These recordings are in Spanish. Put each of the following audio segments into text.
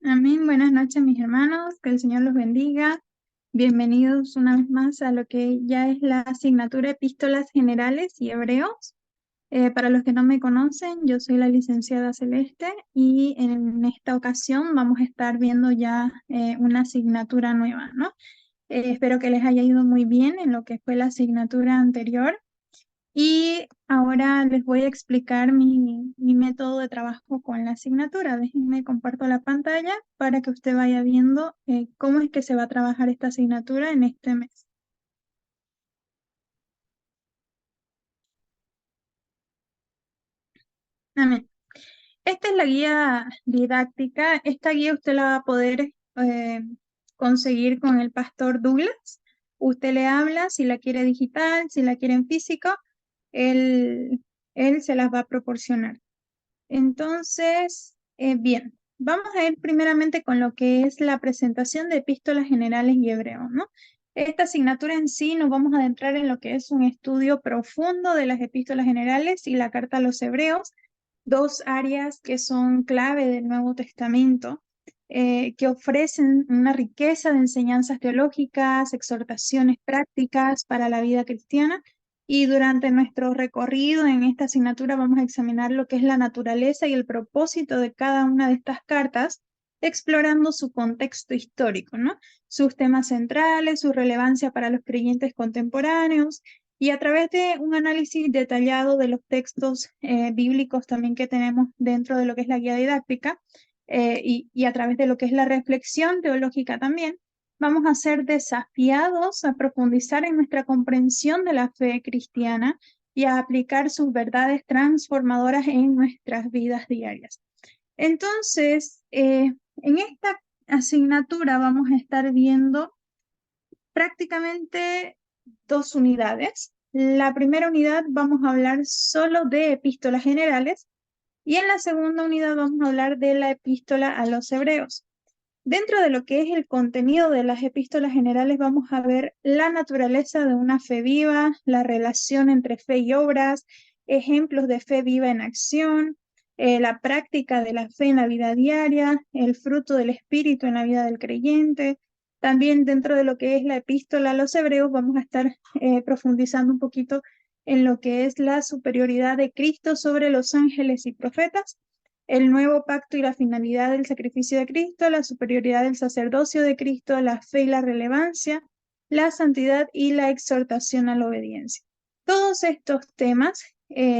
Amén. Buenas noches, mis hermanos. Que el Señor los bendiga. Bienvenidos una vez más a lo que ya es la asignatura Epístolas Generales y Hebreos. Para los que no me conocen, yo soy la licenciada Celeste y en esta ocasión vamos a estar viendo ya una asignatura nueva, ¿no? Espero que les haya ido muy bien en lo que fue la asignatura anterior. Y ahora les voy a explicar mi método de trabajo con la asignatura. Déjenme comparto la pantalla para que usted vaya viendo cómo es que se va a trabajar esta asignatura en este mes. Amén. Esta es la guía didáctica. Esta guía usted la va a poder conseguir con el pastor Douglas. Usted le habla si la quiere digital, si la quiere en físico, él, él se las va a proporcionar. Entonces, bien, vamos a ir primeramente con lo que es la presentación de epístolas generales y hebreos, ¿no? Esta asignatura en sí nos vamos a adentrar en lo que es un estudio profundo de las epístolas generales y la carta a los hebreos, dos áreas que son clave del Nuevo Testamento, que ofrecen una riqueza de enseñanzas teológicas, exhortaciones prácticas para la vida cristiana. Y durante nuestro recorrido en esta asignatura vamos a examinar lo que es la naturaleza y el propósito de cada una de estas cartas, explorando su contexto histórico, ¿no? Sus temas centrales, su relevancia para los creyentes contemporáneos, y a través de un análisis detallado de los textos bíblicos también que tenemos dentro de lo que es la guía didáctica, y a través de lo que es la reflexión teológica también, vamos a ser desafiados a profundizar en nuestra comprensión de la fe cristiana y a aplicar sus verdades transformadoras en nuestras vidas diarias. Entonces, en esta asignatura vamos a estar viendo prácticamente dos unidades. La primera unidad vamos a hablar solo de epístolas generales y en la segunda unidad vamos a hablar de la epístola a los hebreos. Dentro de lo que es el contenido de las epístolas generales vamos a ver la naturaleza de una fe viva, la relación entre fe y obras, ejemplos de fe viva en acción, la práctica de la fe en la vida diaria, el fruto del Espíritu en la vida del creyente. También dentro de lo que es la epístola a los hebreos vamos a estar profundizando un poquito en lo que es la superioridad de Cristo sobre los ángeles y profetas, el nuevo pacto y la finalidad del sacrificio de Cristo, la superioridad del sacerdocio de Cristo, la fe y la relevancia, la santidad y la exhortación a la obediencia. Todos estos temas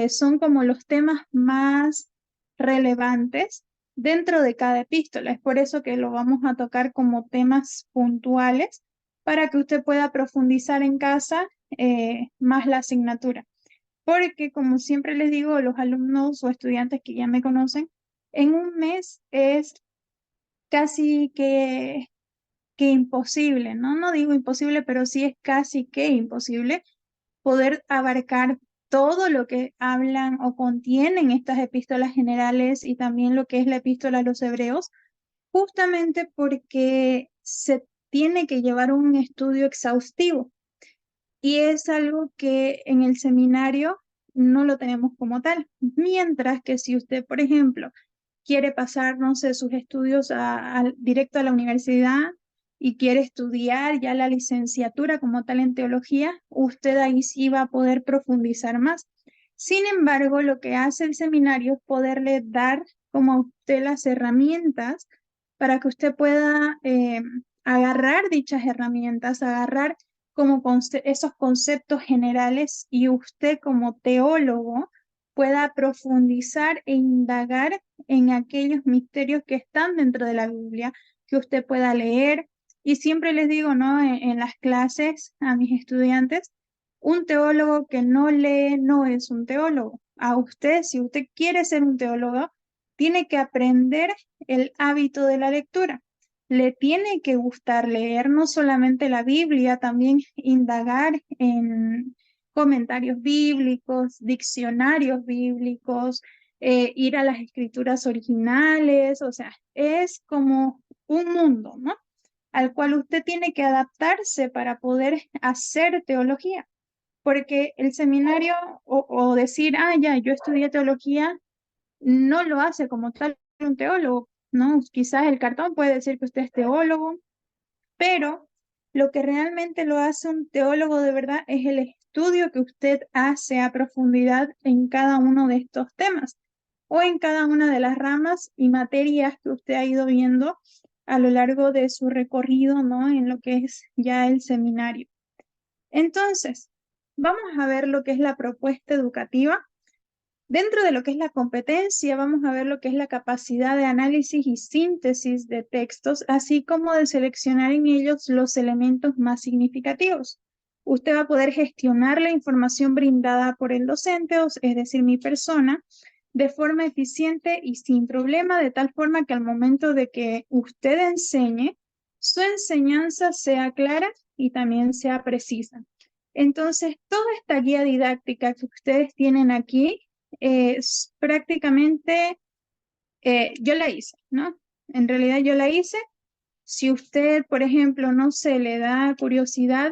son como los temas más relevantes dentro de cada epístola. Es por eso que lo vamos a tocar como temas puntuales para que usted pueda profundizar en casa más la asignatura. Porque, como siempre les digo a los alumnos o estudiantes que ya me conocen, en un mes es casi que imposible, ¿no? No digo imposible, pero sí es casi que imposible poder abarcar todo lo que hablan o contienen estas epístolas generales y también lo que es la epístola a los hebreos, justamente porque se tiene que llevar un estudio exhaustivo. Y es algo que en el seminario no lo tenemos como tal. Mientras que si usted, por ejemplo, quiere pasar, no sé, sus estudios directo a la universidad y quiere estudiar ya la licenciatura como tal en teología, usted ahí sí va a poder profundizar más. Sin embargo, lo que hace el seminario es poderle dar como a usted las herramientas para que usted pueda agarrar dichas herramientas, agarrar como esos conceptos generales y usted como teólogo pueda profundizar e indagar en aquellos misterios que están dentro de la Biblia, que usted pueda leer. Y siempre les digo, ¿no? En las clases a mis estudiantes, un teólogo que no lee no es un teólogo. A usted, si usted quiere ser un teólogo, tiene que aprender el hábito de la lectura. Le tiene que gustar leer no solamente la Biblia, también indagar en comentarios bíblicos, diccionarios bíblicos, ir a las escrituras originales, o sea, es como un mundo, ¿no? Al cual usted tiene que adaptarse para poder hacer teología, porque el seminario o decir, ah, ya, yo estudié teología, no lo hace como tal un teólogo. ¿no? Quizás el cartón puede decir que usted es teólogo, pero lo que realmente lo hace un teólogo de verdad es el estudio que usted hace a profundidad en cada uno de estos temas o en cada una de las ramas y materias que usted ha ido viendo a lo largo de su recorrido, ¿no? En lo que es ya el seminario. Entonces, vamos a ver lo que es la propuesta educativa. Dentro de lo que es la competencia, vamos a ver lo que es la capacidad de análisis y síntesis de textos, así como de seleccionar en ellos los elementos más significativos. Usted va a poder gestionar la información brindada por el docente, es decir, mi persona, de forma eficiente y sin problema, de tal forma que al momento de que usted enseñe, su enseñanza sea clara y también sea precisa. Entonces, toda esta guía didáctica que ustedes tienen aquí, prácticamente yo la hice, ¿no? En realidad yo la hice. Si usted, por ejemplo, no se le da curiosidad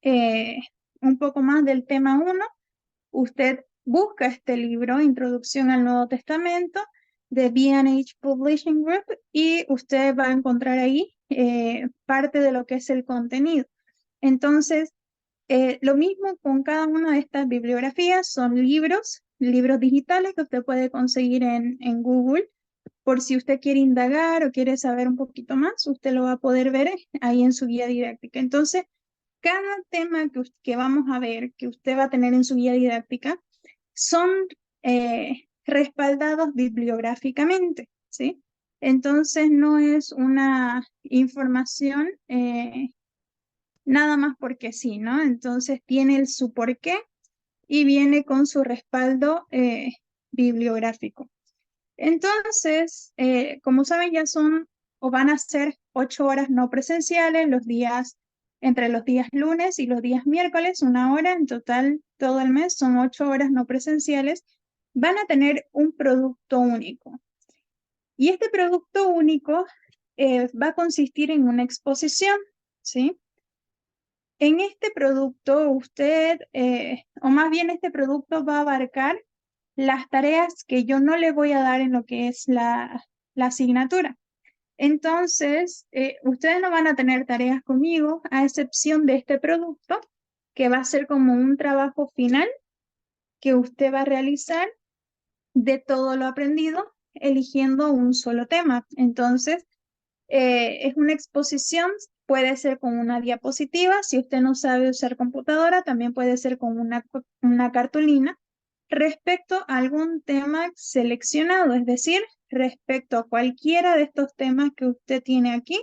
un poco más del tema 1, usted busca este libro, Introducción al Nuevo Testamento, de B&H Publishing Group, y usted va a encontrar ahí parte de lo que es el contenido. Entonces, lo mismo con cada una de estas bibliografías, son libros digitales que usted puede conseguir en Google. Por si usted quiere indagar o quiere saber un poquito más, usted lo va a poder ver ahí en su guía didáctica. Entonces, cada tema que vamos a ver, que usted va a tener en su guía didáctica, son respaldados bibliográficamente, ¿sí? Entonces, no es una información nada más porque sí, ¿no? Entonces tiene su porqué y viene con su respaldo bibliográfico. Entonces, como saben, ya son o van a ser 8 horas no presenciales entre los días lunes y los días miércoles, 1 hora en total todo el mes, son 8 horas no presenciales. Van a tener un producto único. Y este producto único va a consistir en una exposición, ¿sí? En este producto usted, o más bien este producto va a abarcar las tareas que yo no le voy a dar en lo que es la asignatura. Entonces, ustedes no van a tener tareas conmigo, a excepción de este producto, que va a ser como un trabajo final que usted va a realizar de todo lo aprendido, eligiendo un solo tema. Entonces, es una exposición, puede ser con una diapositiva, si usted no sabe usar computadora, también puede ser con una cartulina, respecto a algún tema seleccionado, es decir, respecto a cualquiera de estos temas que usted tiene aquí.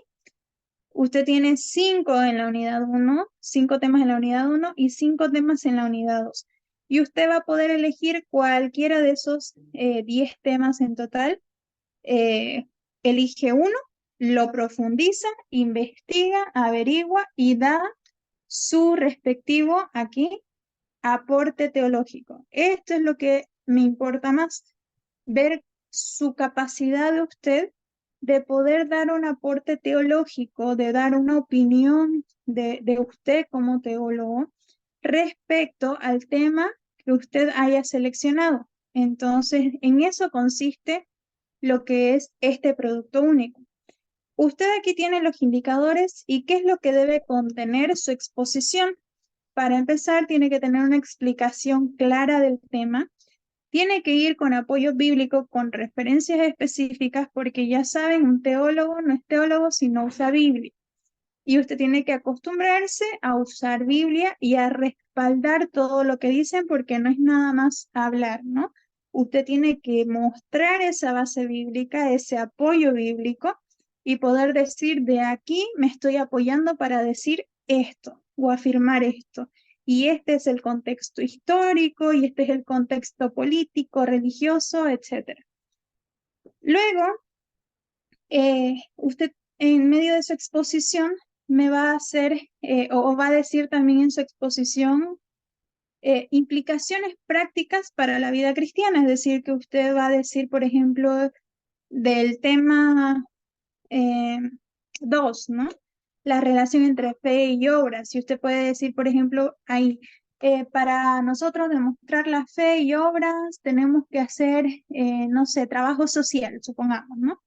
Usted tiene 5 en la unidad 1, 5 temas en la unidad 1 y 5 temas en la unidad 2. Y usted va a poder elegir cualquiera de esos 10 temas en total. Elige uno, lo profundiza, investiga, averigua y da su respectivo aquí aporte teológico. Esto es lo que me importa más, ver su capacidad de usted de poder dar un aporte teológico, de dar una opinión de usted como teólogo respecto al tema que usted haya seleccionado. Entonces, en eso consiste lo que es este producto único. Usted aquí tiene los indicadores y qué es lo que debe contener su exposición. Para empezar, tiene que tener una explicación clara del tema. Tiene que ir con apoyo bíblico, con referencias específicas, porque ya saben, un teólogo no es teólogo si no usa Biblia. Y usted tiene que acostumbrarse a usar Biblia y a respaldar todo lo que dicen, porque no es nada más hablar, ¿no? Usted tiene que mostrar esa base bíblica, ese apoyo bíblico y poder decir, de aquí me estoy apoyando para decir esto o afirmar esto. Y este es el contexto histórico y este es el contexto político, religioso, etc. Luego, usted en medio de su exposición me va a hacer o va a decir también en su exposición implicaciones prácticas para la vida cristiana, es decir, que usted va a decir, por ejemplo, del tema 2, ¿no? La relación entre fe y obras. Si usted puede decir, por ejemplo, ahí, para nosotros demostrar la fe y obras tenemos que hacer, no sé, trabajo social, supongamos, ¿no?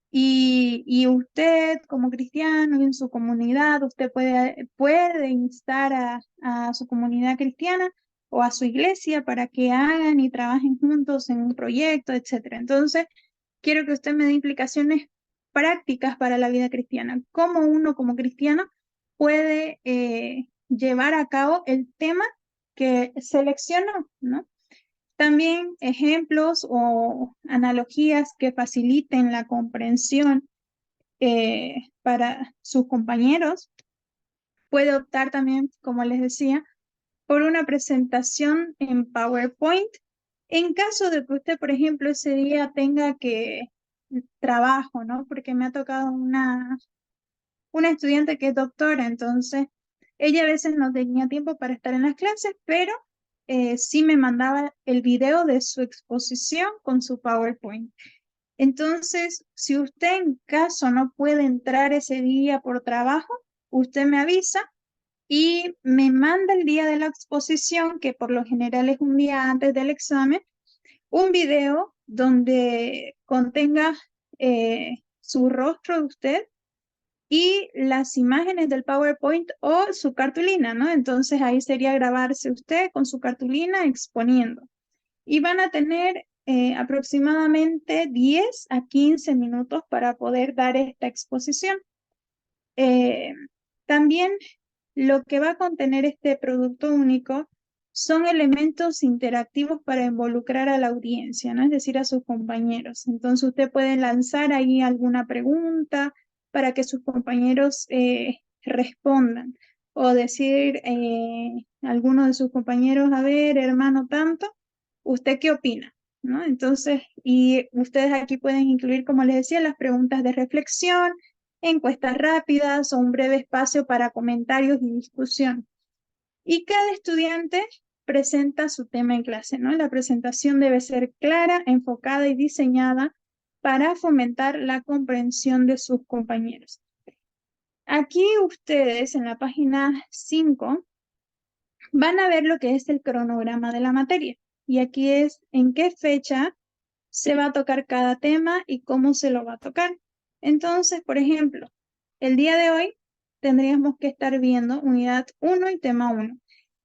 Y usted como cristiano y en su comunidad, usted puede instar a su comunidad cristiana o a su iglesia para que hagan y trabajen juntos en un proyecto, etcétera. Entonces, quiero que usted me dé implicaciones prácticas para la vida cristiana. Cómo uno como cristiano puede llevar a cabo el tema que seleccionó, ¿no? También ejemplos o analogías que faciliten la comprensión para sus compañeros. Puede optar también, como les decía, por una presentación en PowerPoint. En caso de que usted, por ejemplo, ese día tenga que trabajo, ¿no? Porque me ha tocado una estudiante que es doctora, entonces ella a veces no tenía tiempo para estar en las clases, pero sí me mandaba el video de su exposición con su PowerPoint. Entonces, si usted en caso no puede entrar ese día por trabajo, usted me avisa y me manda el día de la exposición, que por lo general es un día antes del examen, un video donde contenga su rostro de usted y las imágenes del PowerPoint o su cartulina, ¿no? Entonces ahí sería grabarse usted con su cartulina exponiendo. Y van a tener aproximadamente 10 a 15 minutos para poder dar esta exposición. Eh, También lo que va a contener este producto único son elementos interactivos para involucrar a la audiencia, ¿no? Es decir, a sus compañeros. Entonces usted puede lanzar ahí alguna pregunta para que sus compañeros respondan o decir a alguno de sus compañeros, a ver, hermano tanto, ¿usted qué opina? ¿No? Entonces, y ustedes aquí pueden incluir, como les decía, las preguntas de reflexión, encuestas rápidas o un breve espacio para comentarios y discusión. Y cada estudiante presenta su tema en clase, ¿no? La presentación debe ser clara, enfocada y diseñada para fomentar la comprensión de sus compañeros. Aquí ustedes en la página 5 van a ver lo que es el cronograma de la materia. Y aquí es en qué fecha se va a tocar cada tema y cómo se lo va a tocar. Entonces, por ejemplo, el día de hoy tendríamos que estar viendo unidad 1 y tema 1.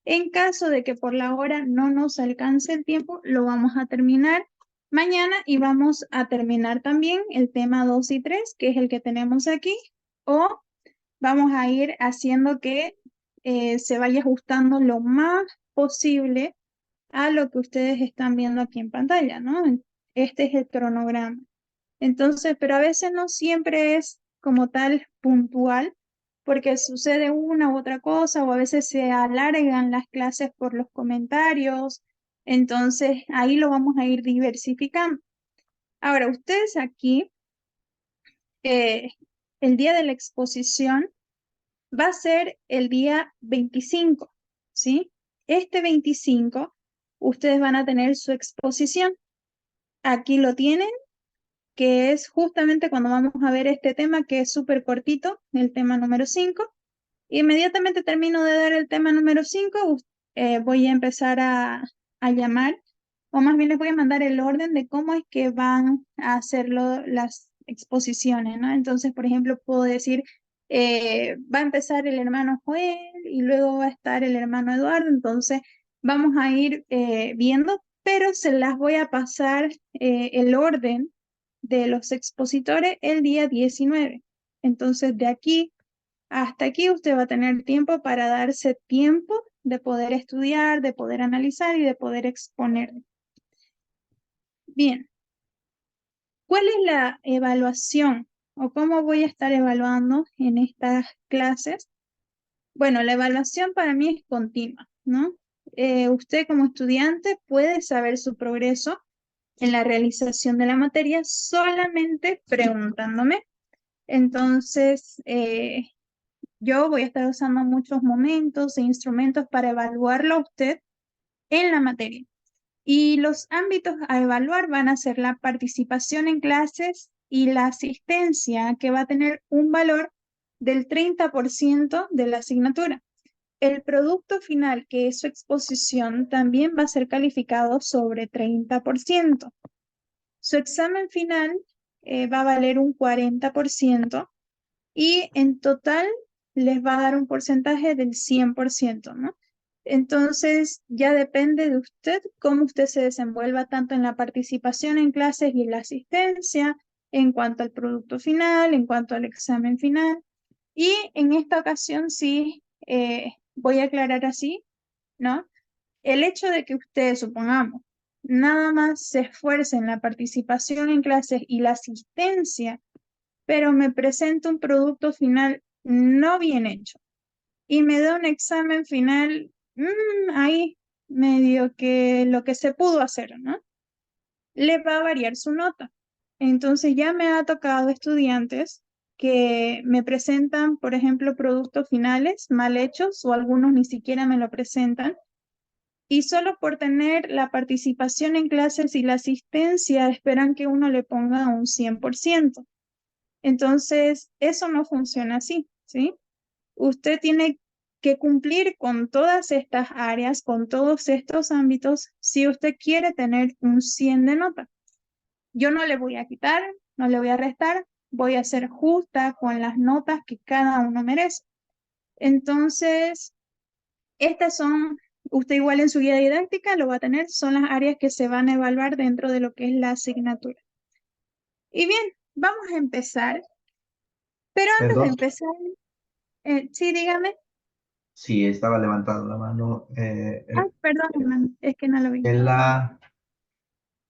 En caso de que por la hora no nos alcance el tiempo, lo vamos a terminar mañana y vamos a terminar también el tema 2 y 3, que es el que tenemos aquí, o vamos a ir haciendo que se vaya ajustando lo más posible a lo que ustedes están viendo aquí en pantalla, ¿no? Este es el cronograma. Entonces, pero a veces no siempre es como tal puntual, porque sucede una u otra cosa, o a veces se alargan las clases por los comentarios. Entonces, ahí lo vamos a ir diversificando. Ahora, ustedes aquí, eh, el día de la exposición va a ser el día 25, ¿sí? Este 25, ustedes van a tener su exposición. Aquí lo tienen, que es justamente cuando vamos a ver este tema, que es súper cortito, el tema número 5. Inmediatamente termino de dar el tema número 5, voy a empezar a llamar, o más bien les voy a mandar el orden de cómo es que van a hacerlo las exposiciones, ¿no? Entonces, por ejemplo, puedo decir, va a empezar el hermano Joel y luego va a estar el hermano Eduardo, entonces vamos a ir viendo, pero se las voy a pasar el orden de los expositores el día 19. Entonces, de aquí hasta aquí usted va a tener tiempo para darse tiempo de poder estudiar, de poder analizar y de poder exponer. Bien, ¿cuál es la evaluación o cómo voy a estar evaluando en estas clases? Bueno, la evaluación para mí es continua, ¿no? Usted como estudiante puede saber su progreso en la realización de la materia solamente preguntándome. Entonces, yo voy a estar usando muchos momentos e instrumentos para evaluarlo a usted en la materia. Y los ámbitos a evaluar van a ser la participación en clases y la asistencia, que va a tener un valor del 30% de la asignatura. El producto final, que es su exposición, también va a ser calificado sobre 30%. Su examen final va a valer un 40% y en total les va a dar un porcentaje del 100%, ¿no? Entonces, ya depende de usted cómo usted se desenvuelva tanto en la participación en clases y en la asistencia, en cuanto al producto final, en cuanto al examen final. Y en esta ocasión sí, voy a aclarar así, ¿no? El hecho de que usted, supongamos, nada más se esfuerce en la participación en clases y la asistencia, pero me presenta un producto final no bien hecho y me da un examen final ahí medio que lo que se pudo hacer, ¿no? Le va a variar su nota. Entonces ya me ha tocado estudiantes que me presentan, por ejemplo, productos finales mal hechos o algunos ni siquiera me lo presentan y solo por tener la participación en clases y la asistencia esperan que uno le ponga un 100%. Entonces, eso no funciona así, ¿sí? Usted tiene que cumplir con todas estas áreas, con todos estos ámbitos, si usted quiere tener un 100 de nota. Yo no le voy a quitar, no le voy a restar, voy a ser justa con las notas que cada uno merece. Entonces, estas son, usted igual en su guía didáctica lo va a tener, son las áreas que se van a evaluar dentro de lo que es la asignatura. Y bien, vamos a empezar, pero antes de Perdón, empezar, sí, dígame. sí, estaba levantando la mano. Ay, perdón, hermano, es que no lo vi. En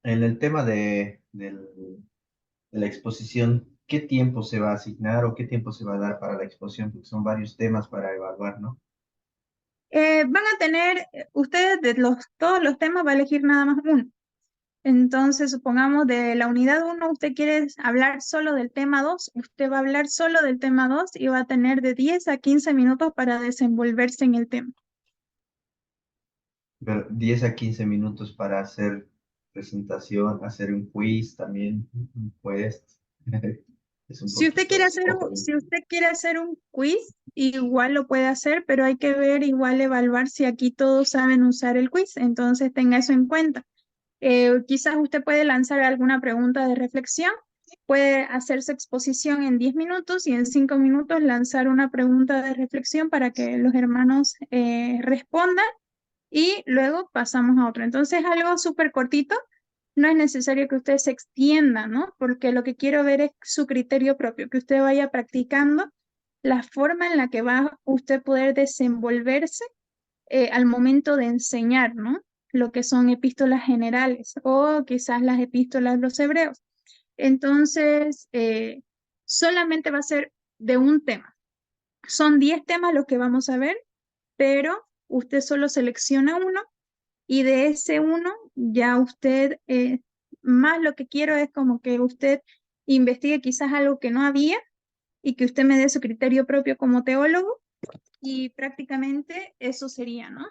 en el tema de la exposición, ¿qué tiempo se va a asignar o qué tiempo se va a dar para la exposición? Porque son varios temas para evaluar, ¿no? Van a tener, ustedes de todos los temas va a elegir nada más uno. Entonces, supongamos de la unidad uno usted quiere hablar solo del tema 2 usted va a hablar solo del tema 2 y va a tener de 10 a 15 minutos para desenvolverse en el tema. Pero 10 a 15 minutos para hacer presentación, hacer un quiz también, un quiz. Es un es poco. Si usted quiere hacer un quiz, igual lo puede hacer, pero hay que ver, igual evaluar si aquí todos saben usar el quiz, entonces tenga eso en cuenta. Quizás usted puede lanzar alguna pregunta de reflexión, puede hacer su exposición en 10 minutos y en 5 minutos lanzar una pregunta de reflexión para que los hermanos respondan y luego pasamos a otro. Entonces, algo súper cortito, no es necesario que usted se extienda, ¿no? Porque lo que quiero ver es su criterio propio, que usted vaya practicando la forma en la que va usted poder desenvolverse al momento de enseñar, ¿no? Lo que son epístolas generales o quizás las epístolas de los hebreos. Entonces, solamente va a ser de un tema. Son 10 temas los que vamos a ver, pero usted solo selecciona uno y de ese uno ya usted, más lo que quiero es como que usted investigue quizás algo que no había y que usted me dé su criterio propio como teólogo y prácticamente eso sería, ¿no?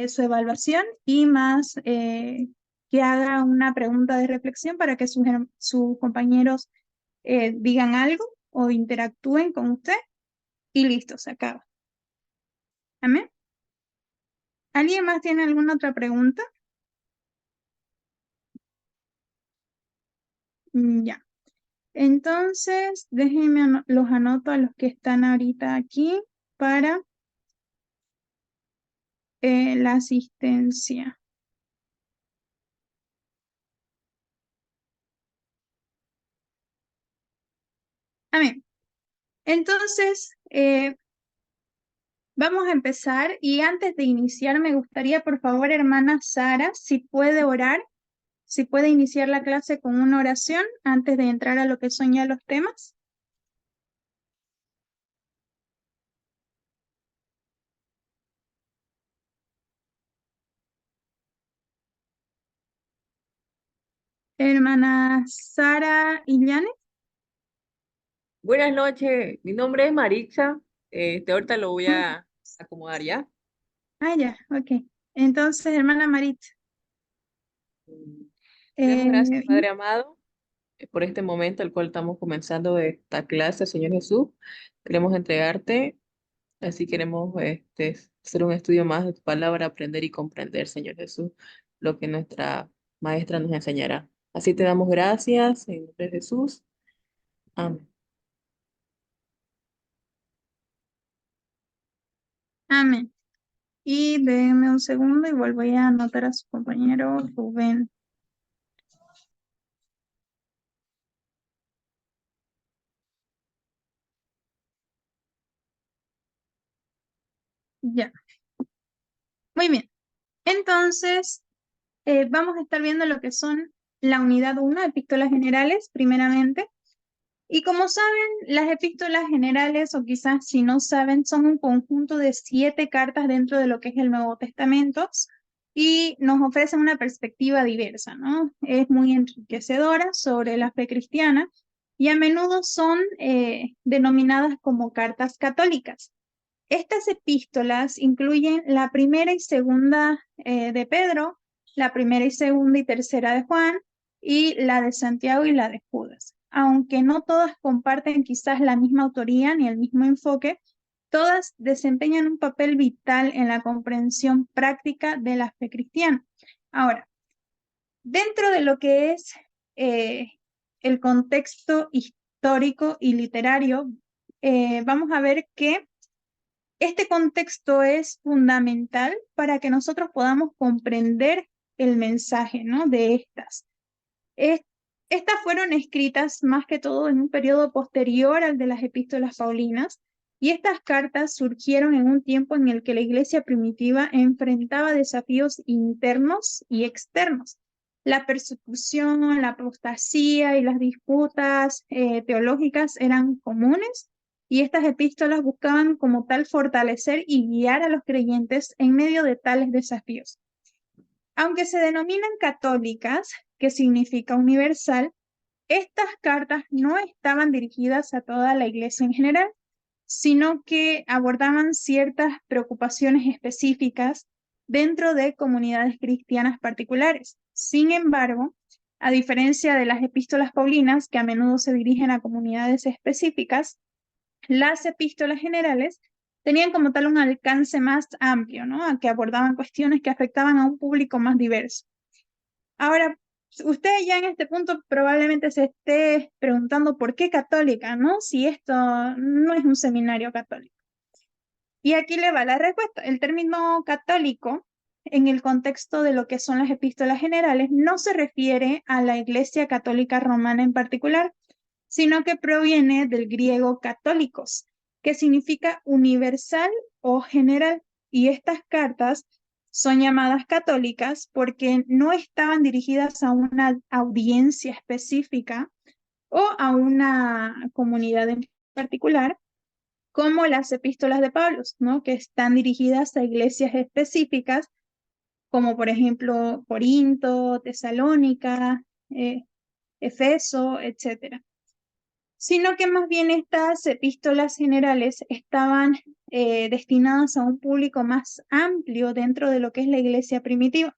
Su evaluación y más que haga una pregunta de reflexión para que sus compañeros digan algo o interactúen con usted y listo, se acaba. ¿Amén? ¿Alguien más tiene alguna otra pregunta? Ya. Entonces, déjenme los anoto a los que están ahorita aquí para la asistencia. Amén. Entonces, vamos a empezar y antes de iniciar me gustaría, por favor, hermana Sara, si puede orar, si puede iniciar la clase con una oración antes de entrar a lo que son ya los temas. Hermana Sara Illane. Buenas noches, mi nombre es Maritza. Ahorita lo voy a acomodar ya. Ah, ya, ok. Entonces, hermana Marit, Mm, Te damos gracias, eh, Padre amado, por este momento el cual estamos comenzando esta clase, Señor Jesús. Queremos entregarte, así queremos hacer un estudio más de tu palabra, aprender y comprender, Señor Jesús, lo que nuestra maestra nos enseñará. Así te damos gracias en nombre de Jesús. Amén. Amén. Y déjenme un segundo, igual voy a anotar a su compañero Rubén. Ya. Muy bien. Entonces, vamos a estar viendo lo que son la unidad 1, epístolas generales, primeramente. Y como saben, las epístolas generales, o quizás si no saben, son un conjunto de 7 cartas dentro de lo que es el Nuevo Testamento y nos ofrecen una perspectiva diversa, ¿no? Es muy enriquecedora sobre la fe cristiana y a menudo son denominadas como cartas católicas. Estas epístolas incluyen la primera y segunda de Pedro, la primera y segunda y tercera de Juan, y la de Santiago y la de Judas. Aunque no todas comparten quizás la misma autoría ni el mismo enfoque, todas desempeñan un papel vital en la comprensión práctica de la fe cristiana. Ahora, dentro de lo que es el contexto histórico y literario, vamos a ver que este contexto es fundamental para que nosotros podamos comprender el mensaje, ¿no? de estas. Estas fueron escritas más que todo en un periodo posterior al de las epístolas paulinas, y estas cartas surgieron en un tiempo en el que la iglesia primitiva enfrentaba desafíos internos y externos. La persecución, la apostasía y las disputas teológicas eran comunes, y estas epístolas buscaban como tal fortalecer y guiar a los creyentes en medio de tales desafíos. Aunque se denominan católicas, que significa universal, estas cartas no estaban dirigidas a toda la iglesia en general, sino que abordaban ciertas preocupaciones específicas dentro de comunidades cristianas particulares. Sin embargo, a diferencia de las epístolas paulinas, que a menudo se dirigen a comunidades específicas, las epístolas generales tenían como tal un alcance más amplio, ¿no? A que abordaban cuestiones que afectaban a un público más diverso. Ahora, usted ya en este punto probablemente se esté preguntando por qué católica, ¿no? Si esto no es un seminario católico. Y aquí le va la respuesta. El término católico, en el contexto de lo que son las epístolas generales, no se refiere a la Iglesia Católica Romana en particular, sino que proviene del griego católicos, que significa universal o general. Y estas cartas son llamadas católicas porque no estaban dirigidas a una audiencia específica o a una comunidad en particular, como las epístolas de Pablo, ¿no? Que están dirigidas a iglesias específicas, como por ejemplo Corinto, Tesalónica, Efeso, etc. Sino que más bien estas epístolas generales estaban destinadas a un público más amplio dentro de lo que es la iglesia primitiva.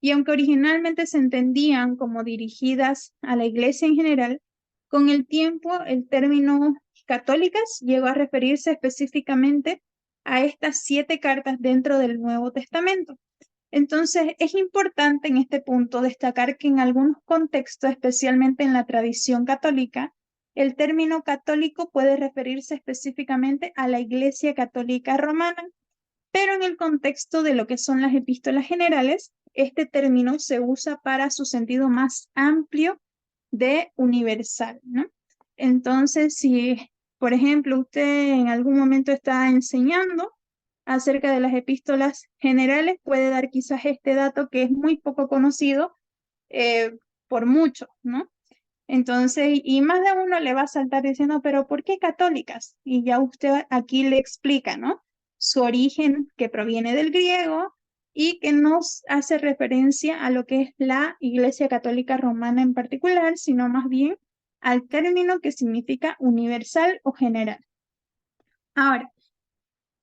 Y aunque originalmente se entendían como dirigidas a la iglesia en general, con el tiempo el término católicas llegó a referirse específicamente a estas 7 cartas dentro del Nuevo Testamento. Entonces, es importante en este punto destacar que en algunos contextos, especialmente en la tradición católica, el término católico puede referirse específicamente a la Iglesia Católica Romana, pero en el contexto de lo que son las epístolas generales, este término se usa para su sentido más amplio de universal, ¿no? Entonces, si, por ejemplo, usted en algún momento está enseñando acerca de las epístolas generales, puede dar quizás este dato que es muy poco conocido por muchos, ¿no? Entonces, y más de uno le va a saltar diciendo, pero ¿por qué católicas? Y ya usted aquí le explica, ¿no? Su origen que proviene del griego y que no hace referencia a lo que es la Iglesia Católica Romana en particular, sino más bien al término que significa universal o general. Ahora,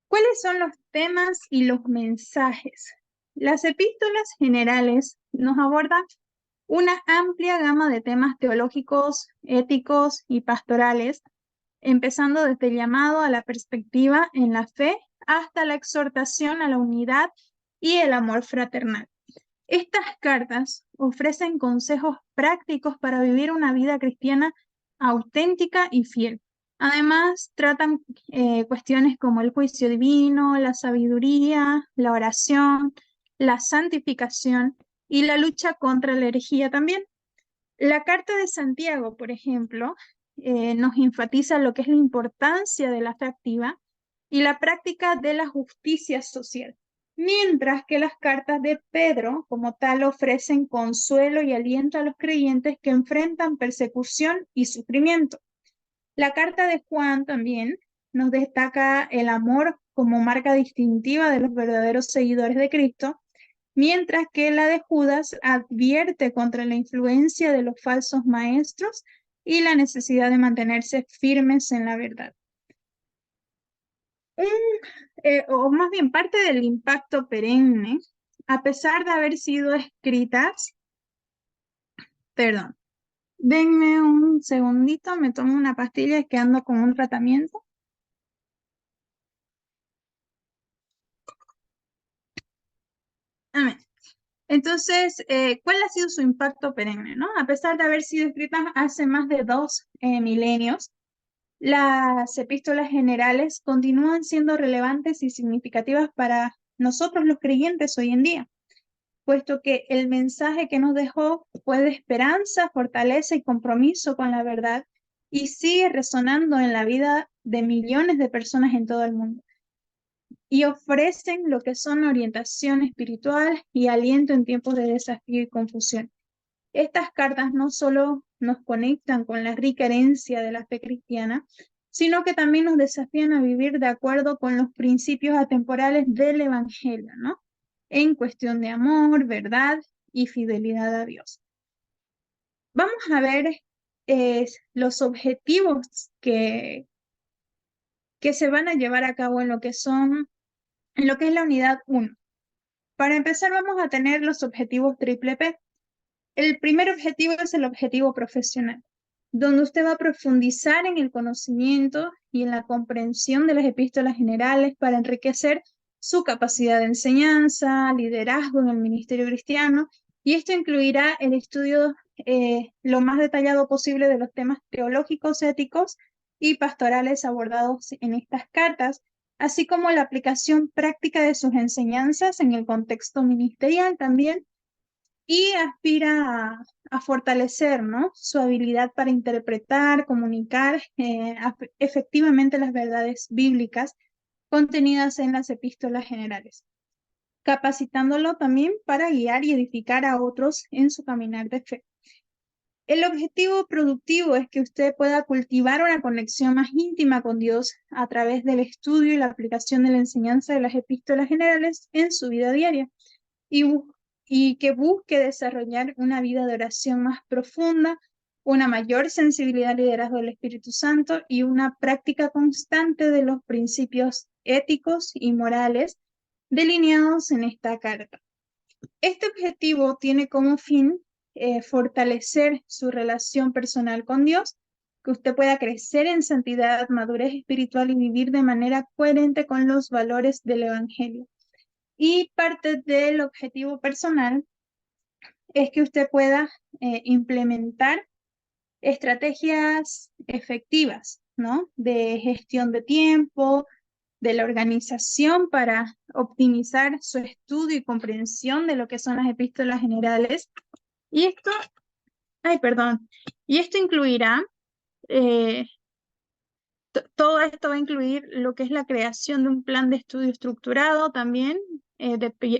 ¿cuáles son los temas y los mensajes? Las epístolas generales nos abordan una amplia gama de temas teológicos, éticos y pastorales, empezando desde el llamado a la perspectiva en la fe hasta la exhortación a la unidad y el amor fraternal. Estas cartas ofrecen consejos prácticos para vivir una vida cristiana auténtica y fiel. Además, tratan cuestiones como el juicio divino, la sabiduría, la oración, la santificación y la lucha contra la herejía también. La Carta de Santiago, por ejemplo, nos enfatiza lo que es la importancia de la fe activa y la práctica de la justicia social, mientras que las cartas de Pedro, como tal, ofrecen consuelo y aliento a los creyentes que enfrentan persecución y sufrimiento. La carta de Juan también nos destaca el amor como marca distintiva de los verdaderos seguidores de Cristo, mientras que la de Judas advierte contra la influencia de los falsos maestros y la necesidad de mantenerse firmes en la verdad. O más bien parte del impacto perenne, a pesar de haber sido escritas, perdón, denme un segundito, me tomo una pastilla, es que ando con un tratamiento. Amén. Entonces, ¿cuál ha sido su impacto perenne, no? A pesar de haber sido escritas hace más de 2 milenios, las epístolas generales continúan siendo relevantes y significativas para nosotros los creyentes hoy en día, puesto que el mensaje que nos dejó fue de esperanza, fortaleza y compromiso con la verdad y sigue resonando en la vida de millones de personas en todo el mundo. Y ofrecen lo que son orientación espiritual y aliento en tiempos de desafío y confusión. Estas cartas no solo nos conectan con la rica herencia de la fe cristiana, sino que también nos desafían a vivir de acuerdo con los principios atemporales del Evangelio, ¿no? En cuestión de amor, verdad y fidelidad a Dios. Vamos a ver los objetivos que se van a llevar a cabo en lo que es la unidad 1. Para empezar, vamos a tener los objetivos triple P. El primer objetivo es el objetivo profesional, donde usted va a profundizar en el conocimiento y en la comprensión de las epístolas generales para enriquecer su capacidad de enseñanza, liderazgo en el ministerio cristiano, y esto incluirá el estudio lo más detallado posible de los temas teológicos, éticos y pastorales abordados en estas cartas, así como la aplicación práctica de sus enseñanzas en el contexto ministerial también, y aspira a fortalecer, ¿no?, su habilidad para interpretar, comunicar efectivamente las verdades bíblicas contenidas en las epístolas generales, capacitándolo también para guiar y edificar a otros en su caminar de fe. El objetivo productivo es que usted pueda cultivar una conexión más íntima con Dios a través del estudio y la aplicación de la enseñanza de las epístolas generales en su vida diaria, y que busque desarrollar una vida de oración más profunda, una mayor sensibilidad al liderazgo del Espíritu Santo y una práctica constante de los principios éticos y morales delineados en esta carta. Este objetivo tiene como fin fortalecer su relación personal con Dios, que usted pueda crecer en santidad, madurez espiritual y vivir de manera coherente con los valores del Evangelio. Y parte del objetivo personal es que usted pueda implementar estrategias efectivas, ¿no?, de gestión de tiempo, de la organización para optimizar su estudio y comprensión de lo que son las epístolas generales. Y esto incluirá, todo esto va a incluir lo que es la creación de un plan de estudio estructurado también,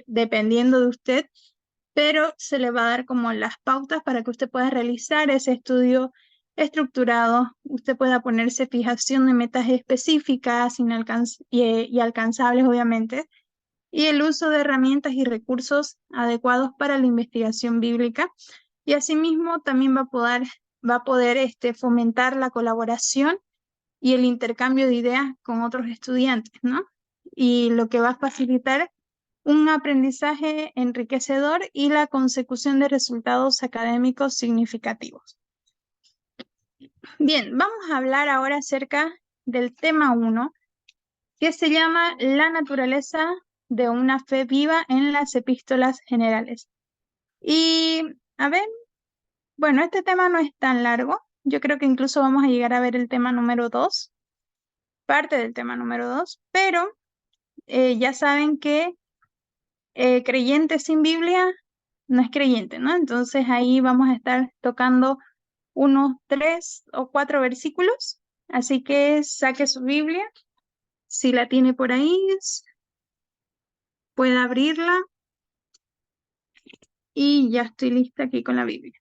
dependiendo de usted, pero se le va a dar como las pautas para que usted pueda realizar ese estudio estructurado, usted pueda ponerse fijación de metas específicas y alcanzables, obviamente, y el uso de herramientas y recursos adecuados para la investigación bíblica, y asimismo también va a poder fomentar la colaboración y el intercambio de ideas con otros estudiantes, ¿no? Y lo que va a facilitar un aprendizaje enriquecedor y la consecución de resultados académicos significativos. Bien, vamos a hablar ahora acerca del tema 1, que se llama la naturaleza de una fe viva en las epístolas generales. Y, a ver, bueno, este tema no es tan largo, Yo creo que incluso vamos a llegar a ver el tema número 2, parte del tema número 2, pero ya saben que creyente sin Biblia no es creyente, ¿no? Entonces ahí vamos a estar tocando unos 3 o 4 versículos, así que saque su Biblia, si la tiene por ahí, puede abrirla y ya estoy lista aquí con la Biblia.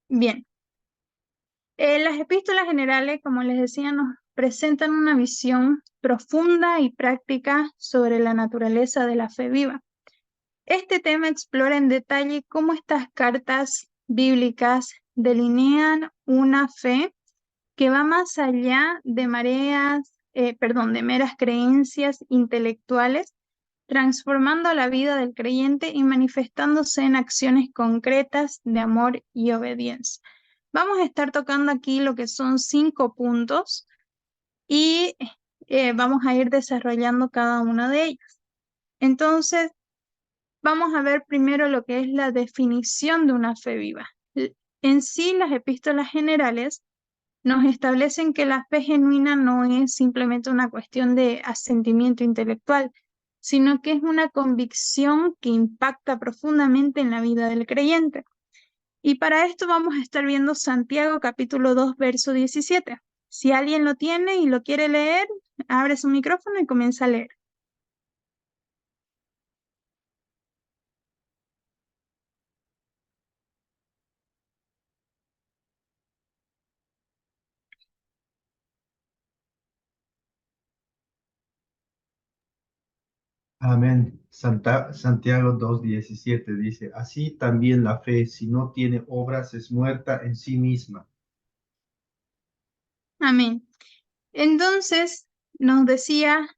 Bien. Las epístolas generales, como les decía, nos presentan una visión profunda y práctica sobre la naturaleza de la fe viva. Este tema explora en detalle cómo estas cartas bíblicas delinean una fe que va más allá de de meras creencias intelectuales, transformando la vida del creyente y manifestándose en acciones concretas de amor y obediencia. Vamos a estar tocando aquí lo que son 5 puntos y vamos a ir desarrollando cada uno de ellos. Entonces, vamos a ver primero lo que es la definición de una fe viva. En sí, las epístolas generales nos establecen que la fe genuina no es simplemente una cuestión de asentimiento intelectual, sino que es una convicción que impacta profundamente en la vida del creyente. Y para esto vamos a estar viendo Santiago capítulo 2, verso 17. Si alguien lo tiene y lo quiere leer, abre su micrófono y comienza a leer. Amén. Santiago 2:17 dice, así también la fe, si no tiene obras, es muerta en sí misma. Amén. Entonces, nos decía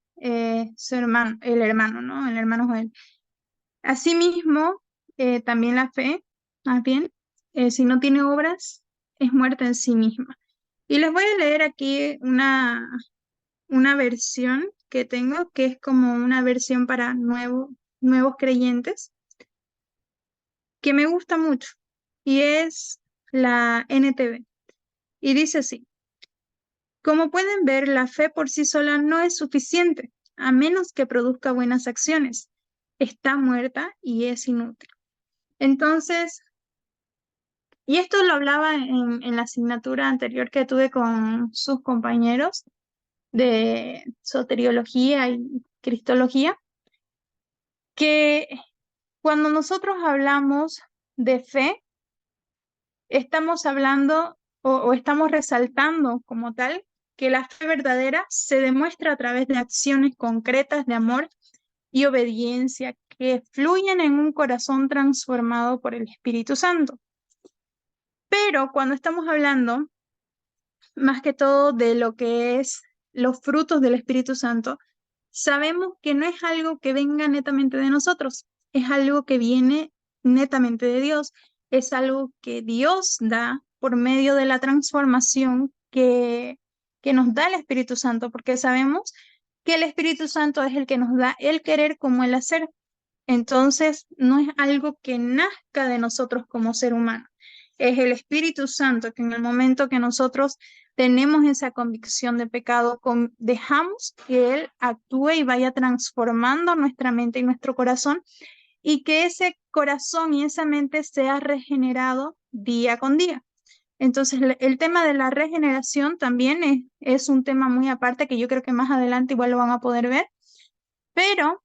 su hermano, el hermano, ¿no? El hermano Joel. Asimismo, también la fe, más bien, si no tiene obras, es muerta en sí misma. Y les voy a leer aquí una versión que tengo, que es como una versión para nuevos creyentes, que me gusta mucho, y es la NTV. Y dice así: como pueden ver, la fe por sí sola no es suficiente, a menos que produzca buenas acciones. Está muerta y es inútil. Entonces, y esto lo hablaba en la asignatura anterior que tuve con sus compañeros de soteriología y cristología, que cuando nosotros hablamos de fe, estamos hablando o estamos resaltando como tal que la fe verdadera se demuestra a través de acciones concretas de amor y obediencia que fluyen en un corazón transformado por el Espíritu Santo. Pero cuando estamos hablando más que todo de lo que es los frutos del Espíritu Santo, sabemos que no es algo que venga netamente de nosotros, es algo que viene netamente de Dios, es algo que Dios da por medio de la transformación que nos da el Espíritu Santo, porque sabemos que el Espíritu Santo es el que nos da el querer como el hacer. Entonces, no es algo que nazca de nosotros como ser humano. Es el Espíritu Santo que en el momento que nosotros tenemos esa convicción de pecado, dejamos que Él actúe y vaya transformando nuestra mente y nuestro corazón, y que ese corazón y esa mente sea regenerado día con día. Entonces, el tema de la regeneración también es un tema muy aparte que yo creo que más adelante igual lo van a poder ver, pero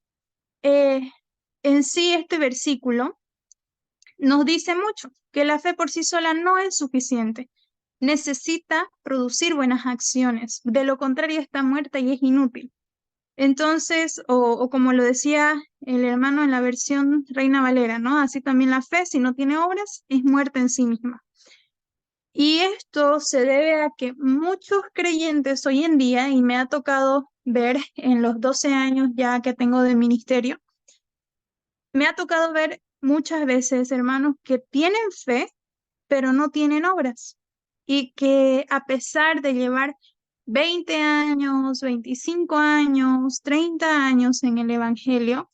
en sí este versículo nos dice mucho, que la fe por sí sola no es suficiente. Necesita producir buenas acciones. De lo contrario, está muerta y es inútil. Entonces, o como lo decía el hermano en la versión Reina Valera, ¿no? Así también la fe, si no tiene obras, es muerta en sí misma. Y esto se debe a que muchos creyentes hoy en día, y me ha tocado ver en los 12 años ya que tengo de ministerio, me ha tocado ver muchas veces hermanos que tienen fe, pero no tienen obras. Y que a pesar de llevar 20 años, 25 años, 30 años en el Evangelio,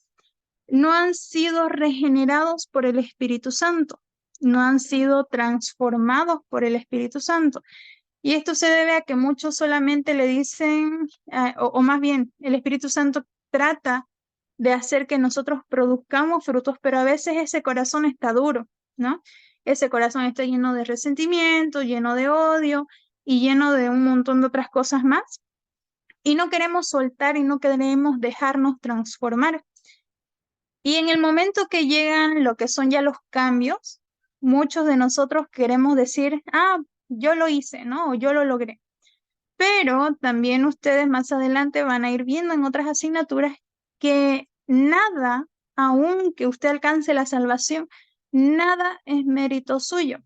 no han sido regenerados por el Espíritu Santo. no han sido transformados por el Espíritu Santo. Y esto se debe a que muchos solamente le dicen, o más bien, el Espíritu Santo trata de hacer que nosotros produzcamos frutos, pero a veces ese corazón está duro, ¿no? Ese corazón está lleno de resentimiento, lleno de odio y lleno de un montón de otras cosas más. Y no queremos soltar y no queremos dejarnos transformar. Y en el momento que llegan lo que son ya los cambios, muchos de nosotros queremos decir, yo lo hice, ¿no? O yo lo logré. Pero también ustedes más adelante van a ir viendo en otras asignaturas que nada, aun que usted alcance la salvación, nada es mérito suyo.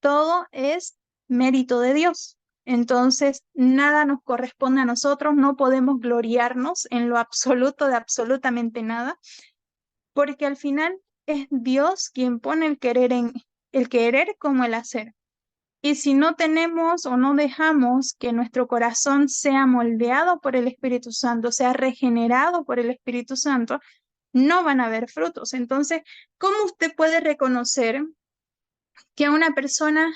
Todo es mérito de Dios. Entonces, nada nos corresponde a nosotros, no podemos gloriarnos en lo absoluto de absolutamente nada, porque al final es Dios quien pone el querer como el hacer. Y si no tenemos o no dejamos que nuestro corazón sea moldeado por el Espíritu Santo, sea regenerado por el Espíritu Santo, no van a haber frutos. Entonces, ¿cómo usted puede reconocer que una persona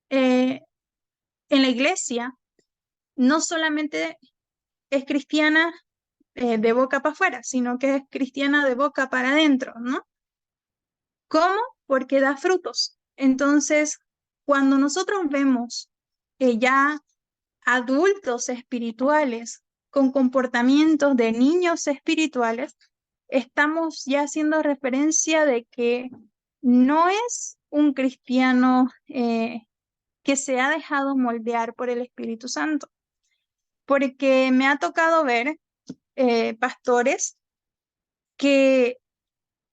en la iglesia no solamente es cristiana de boca para afuera, sino que es cristiana de boca para adentro, ¿no? ¿Cómo? Porque da frutos. Entonces, cuando nosotros vemos ya adultos espirituales con comportamientos de niños espirituales, estamos ya haciendo referencia de que no es un cristiano que se ha dejado moldear por el Espíritu Santo, porque me ha tocado ver pastores que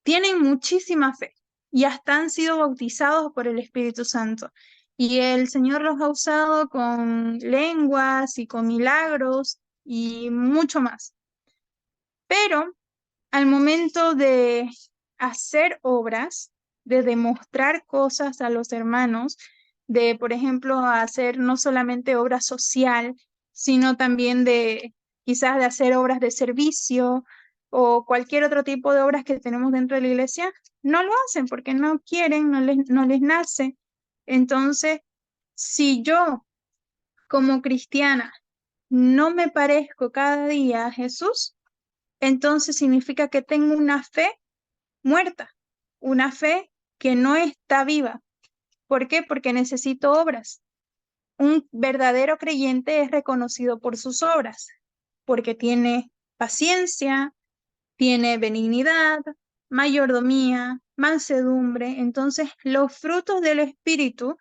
tienen muchísima fe y hasta han sido bautizados por el Espíritu Santo. Y el Señor los ha usado con lenguas y con milagros y mucho más. Pero al momento de hacer obras, de demostrar cosas a los hermanos, de, por ejemplo, hacer no solamente obra social, sino también de quizás de hacer obras de servicio o cualquier otro tipo de obras que tenemos dentro de la iglesia, no lo hacen porque no quieren, no les nace. Entonces, si yo como cristiana no me parezco cada día a Jesús, entonces significa que tengo una fe muerta, una fe que no está viva. ¿Por qué? Porque necesito obras. Un verdadero creyente es reconocido por sus obras, porque tiene paciencia, tiene benignidad, mayordomía, mansedumbre. Entonces, los frutos del Espíritu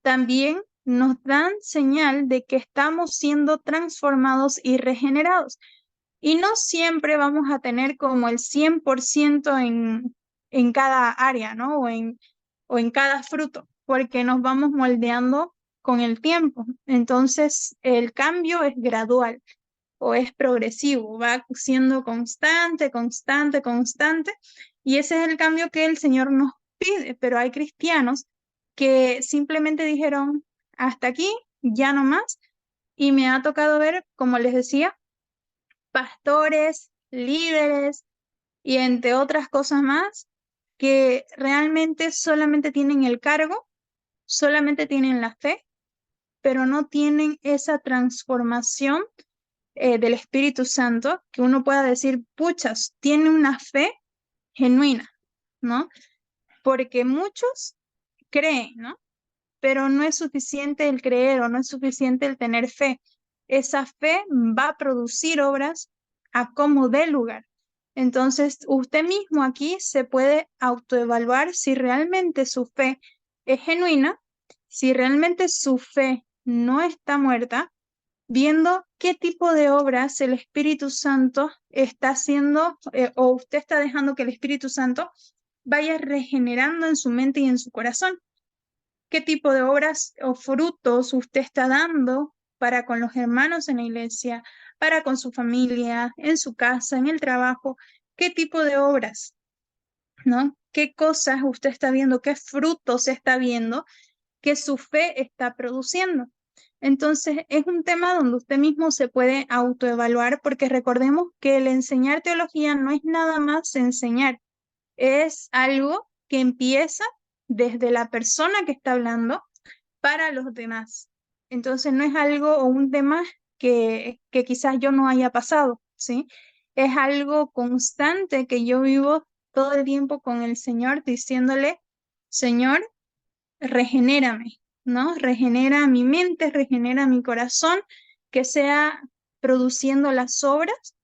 también nos dan señal de que estamos siendo transformados y regenerados. Y no siempre vamos a tener como el 100% en cada área, ¿no? O en cada fruto, porque nos vamos moldeando con el tiempo. Entonces, el cambio es gradual o es progresivo, va siendo constante, constante, constante, y ese es el cambio que el Señor nos pide, pero hay cristianos que simplemente dijeron, hasta aquí, ya no más, y me ha tocado ver, como les decía, pastores, líderes y entre otras cosas más, que realmente solamente tienen el cargo, solamente tienen la fe, pero no tienen esa transformación del Espíritu Santo, que uno pueda decir, puchas, tiene una fe genuina, ¿no? Porque muchos creen, ¿no? Pero no es suficiente el creer o no es suficiente el tener fe. Esa fe va a producir obras a como dé lugar. Entonces, usted mismo aquí se puede autoevaluar si realmente su fe es genuina, si realmente su fe no está muerta, viendo qué tipo de obras el Espíritu Santo está haciendo o usted está dejando que el Espíritu Santo vaya regenerando en su mente y en su corazón. ¿Qué tipo de obras o frutos usted está dando para con los hermanos en la iglesia, para con su familia, en su casa, en el trabajo? ¿Qué tipo de obras, ¿no? ¿Qué cosas usted está viendo? ¿Qué frutos está viendo que su fe está produciendo? Entonces, es un tema donde usted mismo se puede autoevaluar, porque recordemos que el enseñar teología no es nada más enseñar, es algo que empieza desde la persona que está hablando para los demás. Entonces no es algo o un tema que quizás yo no haya pasado, ¿sí? Es algo constante que yo vivo todo el tiempo con el Señor diciéndole, Señor, regenérame, ¿no? Regenera mi mente, regenera mi corazón, que sea produciendo las obras